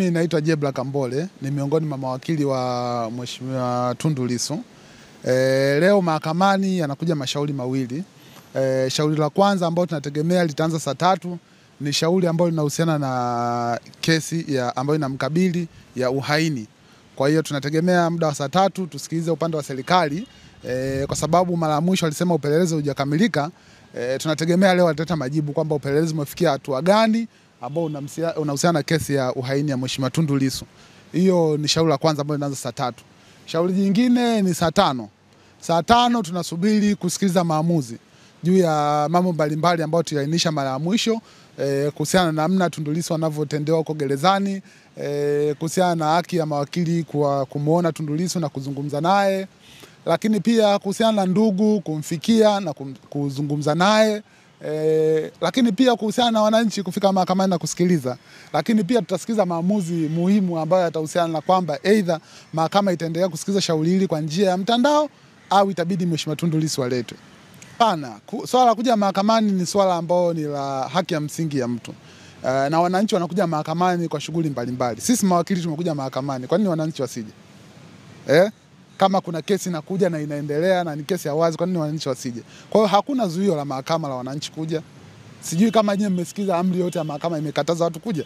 Mimi naitwa Jebla Kambole, ni miongoni mwa mawakili wa Mheshimiwa Tundu Lissu. Leo mahakamani yanakuja mashauri mawili. Shauri la kwanza ambalo tunategemea litaanza saa 3 ni shauri ambalo linahusiana na kesi ambayo inamkabili ya uhaini. Kwa hiyo tunategemea muda wa saa 3 tusikilize upande wa serikali, kwa sababu mara mwisho alisema upelelezi hujakamilika. Tunategemea leo ataleta majibu kwamba upelelezi umefikia hatua gani ambao unahusiana na kesi ya uhaini ya Mheshimiwa Tundu Lissu. Hiyo ni shauri la kwanza ambalo linaanza saa 3. Shauri jingine ni saa 5. Saa 5 tunasubiri kusikiliza maamuzi juu ya mambo mbalimbali ambayo tuliainisha mara ya mwisho, kuhusiana na namna Tundu Lissu anavyotendewa huko gerezani, kuhusiana na haki ya mawakili kumuona Tundu Lissu na kuzungumza naye, lakini pia kuhusiana na ndugu kumfikia na kuzungumza naye, lakini pia kuhusiana na wananchi kufika mahakamani na kusikiliza. Lakini pia tutasikiliza maamuzi muhimu ambayo yatahusiana na kwamba aidha mahakama itaendelea kusikiliza shauri hili kwa njia ya mtandao au itabidi Mheshimiwa Tundu Lissu aletwe. Hapana, swala la kuja mahakamani ni swala ambalo ni la haki ya msingi ya mtu. Na wananchi wanakuja mahakamani kwa shughuli mbalimbali. Sisi mawakili tumekuja mahakamani, kwa nini wananchi wasije? Kama kuna kesi inakuja na inaendelea na ni kesi ya wazi, kwa nini wananchi wasije? Kwa hiyo hakuna zuio la mahakama la wananchi kuja. Sijui kama nyinyi mmesikiza amri yote ya mahakama imekataza watu kuja?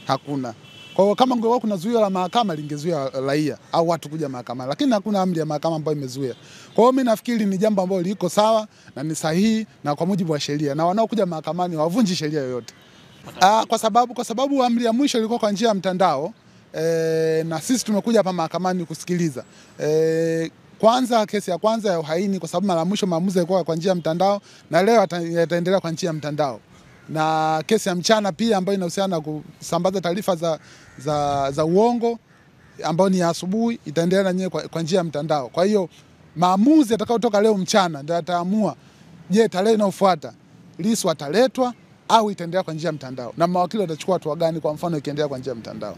Hakuna. Kwa hiyo kama ungekuwa kuna zuio la mahakama lingezuia raia au watu kuja mahakamani, lakini hakuna amri ya mahakama ambayo imezuia. Kwa hiyo mimi nafikiri ni jambo ambalo liko sawa na ni sahihi na kwa mujibu wa sheria, na wanaokuja mahakamani hawavunji sheria yoyote. Kwa sababu amri ya mwisho ilikuwa kwa njia ya mtandao, na sisi tumekuja hapa mahakamani kusikiliza. Kwanza kesi ya kwanza ya uhaini, kwa sababu mara ya mwisho maamuzi yalikuwa kwa njia ya mtandao na leo yataendelea kwa njia ya mtandao. Na kesi ya mchana pia ambayo inahusiana na kusambaza taarifa za uongo ambayo ni ya asubuhi itaendelea na nyewe kwa njia ya mtandao. Kwa hiyo maamuzi yatakayotoka leo mchana ndio yataamua, je, tarehe inayofuata Lissu ataletwa au itaendelea kwa njia ya mtandao, na mawakili watachukua hatua gani kwa mfano ikiendelea kwa njia ya mtandao.